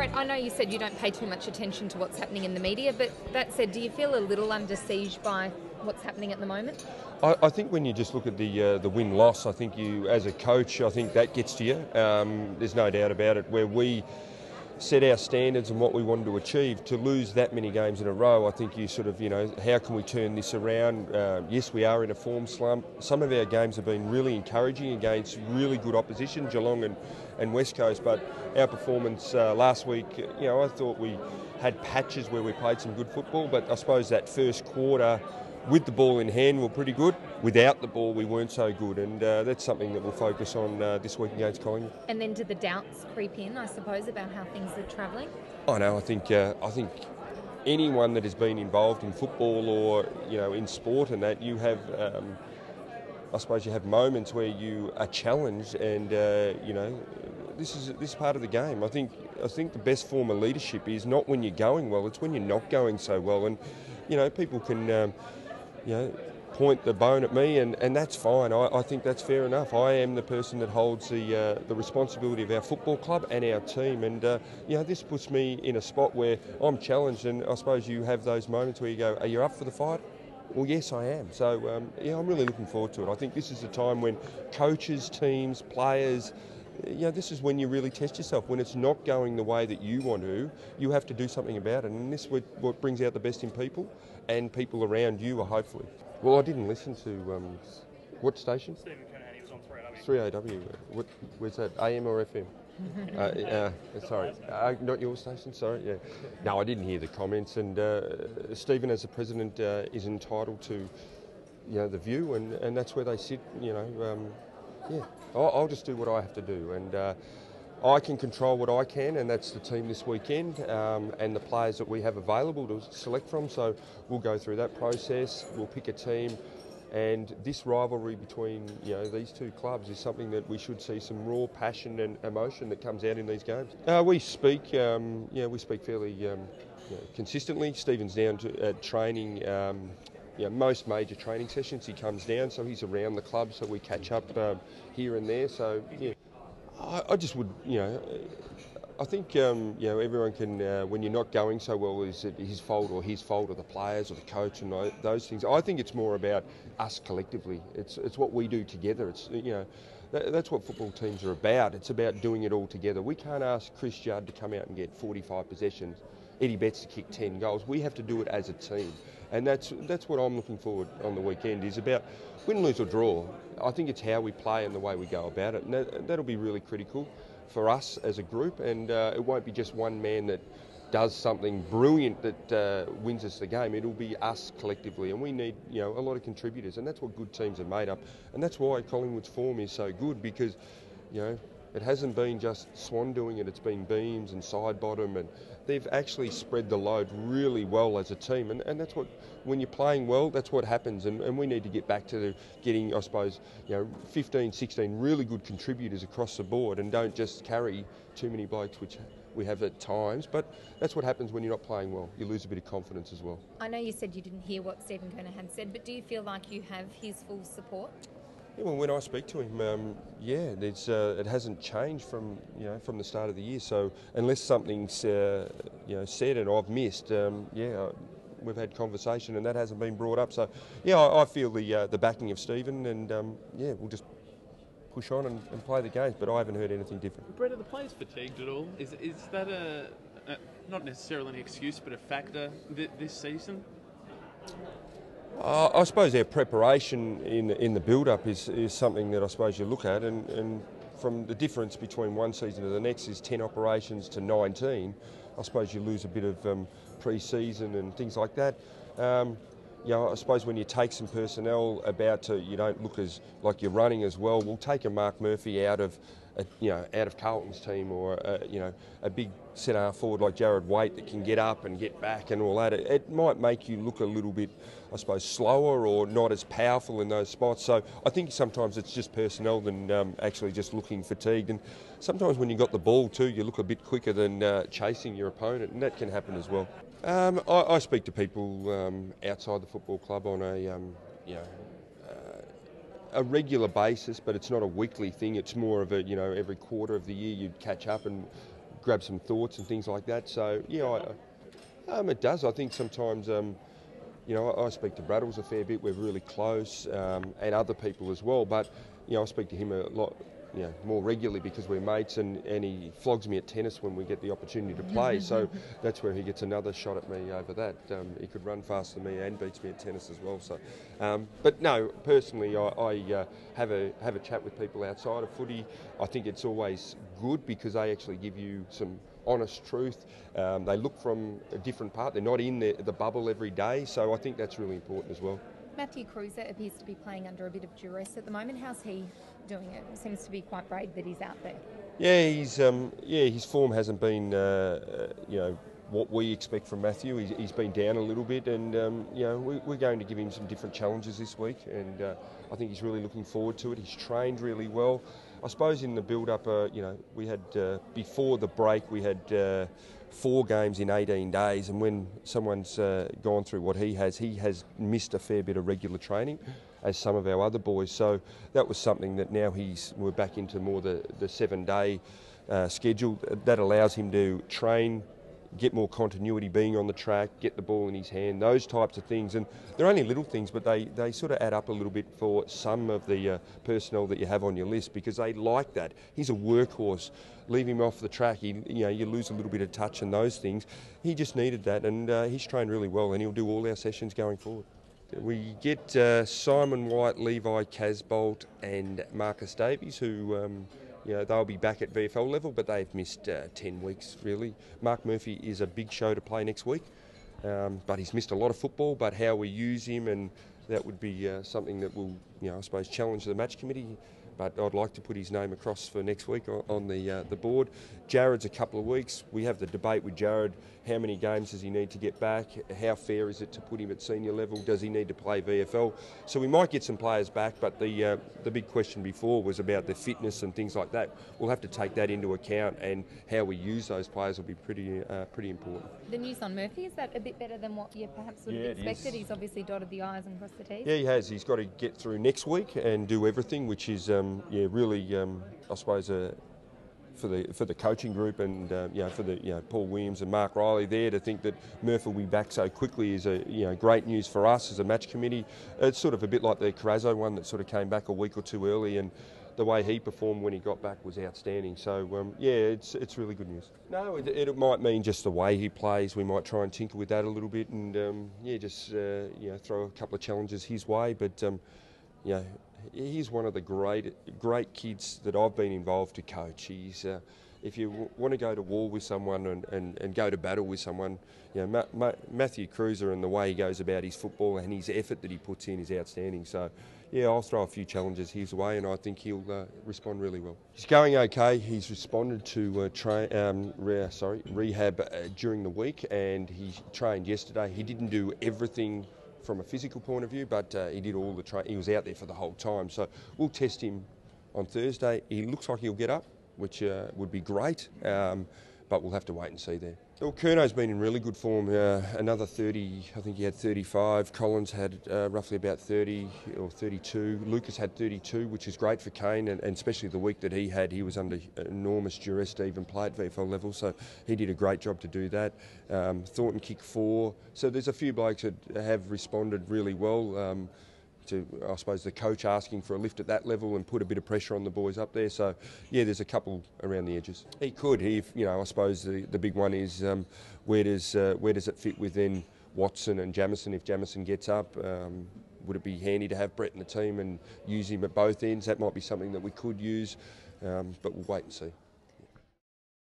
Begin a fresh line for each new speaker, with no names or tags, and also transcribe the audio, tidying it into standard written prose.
Brett, I know you said you don't pay too much attention to what's happening in the media, but that said, do you feel a little under siege by what's happening at the moment?
I think when you just look at the win-loss, I think you, as a coach, I think that gets to you. There's no doubt about it. Where we set our standards and what we wanted to achieve, to lose that many games in a row, I think you sort of, how can we turn this around? Yes, we are in a form slump. Some of our games have been really encouraging against really good opposition, Geelong and West Coast, but our performance last week, I thought we had patches where we played some good football, but I suppose that first quarter, with the ball in hand, we were pretty good. Without the ball, we weren't so good, and that's something that we'll focus on this week against Collingwood.
And then did the doubts creep in, I suppose, about how things are travelling?
I know. I think anyone that has been involved in football or in sport and that, you have, I suppose, you have moments where you are challenged, and this is part of the game. I think the best form of leadership is not when you're going well; it's when you're not going so well, and people can. Point the bone at me, and that's fine. I think that's fair enough. I am the person that holds the responsibility of our football club and our team, and this puts me in a spot where I'm challenged, and I suppose you have those moments where you go, are you up for the fight? Well, yes, I am. So, I'm really looking forward to it. I think this is a time when coaches, teams, players, this is when you really test yourself. When it's not going the way that you want to, you have to do something about it. And this is what brings out the best in people, and people around you, hopefully. Well, I didn't listen to what station?
Stephen Kernahan, he was on 3AW.
3AW. Where's that? AM or FM? Sorry, not your station. Sorry. Yeah. No, I didn't hear the comments. And Stephen, as the president, is entitled to the view, and that's where they sit. I'll just do what I have to do, and I can control what I can, and that's the team this weekend and the players that we have available to select from. So we'll go through that process, we'll pick a team, and this rivalry between these two clubs is something that we should see some raw passion and emotion that comes out in these games. We speak fairly consistently. Stephen's down to training. Most major training sessions he comes down, so he's around the club, so we catch up here and there. So yeah, I just would, I think everyone can, when you're not going so well, is it his fault or the players or the coach and those things. I think it's more about us collectively. It's what we do together. It's that's what football teams are about. It's about doing it all together. We can't ask Chris Judd to come out and get 45 possessions, Eddie Betts to kick 10 goals. We have to do it as a team. And that's what I'm looking forward on the weekend, is about win, lose or draw. I think it's how we play and the way we go about it. And that'll be really critical for us as a group. And it won't be just one man that does something brilliant that wins us the game. It'll be us collectively. And we need a lot of contributors. And that's what good teams are made up. And that's why Collingwood's form is so good, because it hasn't been just Swan doing it, it's been Beams and Side Bottom, and they've actually spread the load really well as a team. And that's what, when you're playing well, that's what happens. And we need to get back to getting, I suppose, 15, 16 really good contributors across the board, and don't just carry too many blokes, which we have at times. But that's what happens when you're not playing well. You lose a bit of confidence as well.
I know you said you didn't hear what Stephen Kernahan said, but do you feel like you have his full support?
Yeah, well, when I speak to him, it hasn't changed from the start of the year. So unless something's said and I've missed, we've had conversation and that hasn't been brought up. So I feel the backing of Stephen, and we'll just push on and play the games. But I haven't heard anything different.
Brett, are the players fatigued at all? Is that not necessarily an excuse, but a factor this season?
I suppose our preparation in the build-up is something that I suppose you look at, and from the difference between one season to the next is 10 operations to 19. I suppose you lose a bit of pre-season and things like that. I suppose when you take some personnel you don't look as like you're running as well. We'll take a Mark Murphy out of Carlton's team, or a big centre forward like Jared Waite that can get up and get back and all that. It might make you look a little bit, I suppose, slower or not as powerful in those spots. So I think sometimes it's just personnel than actually just looking fatigued. And sometimes when you've got the ball too, you look a bit quicker than chasing your opponent, and that can happen as well. I speak to people outside the football club on a regular basis, but it's not a weekly thing. It's more of every quarter of the year you'd catch up and grab some thoughts and things like that. So, it does. I think sometimes, I speak to Braddles a fair bit. We're really close, and other people as well. But, I speak to him a lot, more regularly because we're mates, and he flogs me at tennis when we get the opportunity to play. So that's where he gets another shot at me over that. He could run faster than me and beats me at tennis as well. So, but no, personally, I have a chat with people outside of footy. I think it's always good because they actually give you some honest truth. They look from a different part. They're not in the bubble every day. So I think that's really important as well.
Matthew Cruiser appears to be playing under a bit of duress at the moment. How's he doing? It seems to be quite brave that he's out there.
Yeah, his form hasn't been, what we expect from Matthew. He's been down a little bit, and we're going to give him some different challenges this week, and I think he's really looking forward to it. He's trained really well. I suppose in the build-up, we had before the break we had 4 games in 18 days, and when someone's gone through what he has missed a fair bit of regular training, as some of our other boys. So that was something that now we're back into more the 7-day schedule. That allows him to train, get more continuity being on the track, get the ball in his hand, those types of things. And they're only little things, but they sort of add up a little bit for some of the personnel that you have on your list, because they like that. He's a workhorse. Leave him off the track, you lose a little bit of touch and those things. He just needed that, and he's trained really well, and he'll do all our sessions going forward. We get Simon White, Levi Casbolt and Marcus Davies, who they'll be back at VFL level, but they've missed 10 weeks really. Mark Murphy is a big show to play next week, but he's missed a lot of football. But how we use him, and that would be something that will, I suppose, challenge the match committee. But I'd like to put his name across for next week on the board. Jared's a couple of weeks. We have the debate with Jared. How many games does he need to get back? How fair is it to put him at senior level? Does he need to play VFL? So we might get some players back, but the big question before was about their fitness and things like that. We'll have to take that into account, and how we use those players will be pretty important.
The news on Murphy, is that a bit better than what you perhaps would have expected? He's obviously dotted the I's and crossed the T's.
Yeah, he has. He's got to get through next week and do everything, which is really, I suppose, for the coaching group, and for the Paul Williams and Mark Riley there, to think that Murphy will be back so quickly is great news for us as a match committee. It's sort of a bit like the Carrazzo one that sort of came back a week or two early, and the way he performed when he got back was outstanding. So it's really good news. No, it might mean just the way he plays. We might try and tinker with that a little bit, and throw a couple of challenges his way. But he's one of the great kids that I've been involved to coach. He's if you want to go to war with someone and go to battle with someone, Matthew Cruiser, and the way he goes about his football and his effort that he puts in is outstanding. So I'll throw a few challenges his way, and I think he'll respond really well. He's going okay. He's responded to rehab during the week, and he trained yesterday. He didn't do everything from a physical point of view, but he did all the training. He was out there for the whole time. So we'll test him on Thursday. He looks like he'll get up, which would be great, but we'll have to wait and see there. Well, Curno's been in really good form. Another 30, I think he had 35. Collins had roughly about 30 or 32. Lucas had 32, which is great for Kane, and especially the week that he had, he was under enormous duress to even play at VFL level, so he did a great job to do that. Thornton kicked 4. So there's a few blokes that have responded really well to, I suppose, the coach asking for a lift at that level and put a bit of pressure on the boys up there. So there's a couple around the edges. He could. I suppose the big one is where does it fit within Watson and Jamison? If Jamison gets up, would it be handy to have Brett in the team and use him at both ends? That might be something that we could use, but we'll wait and see.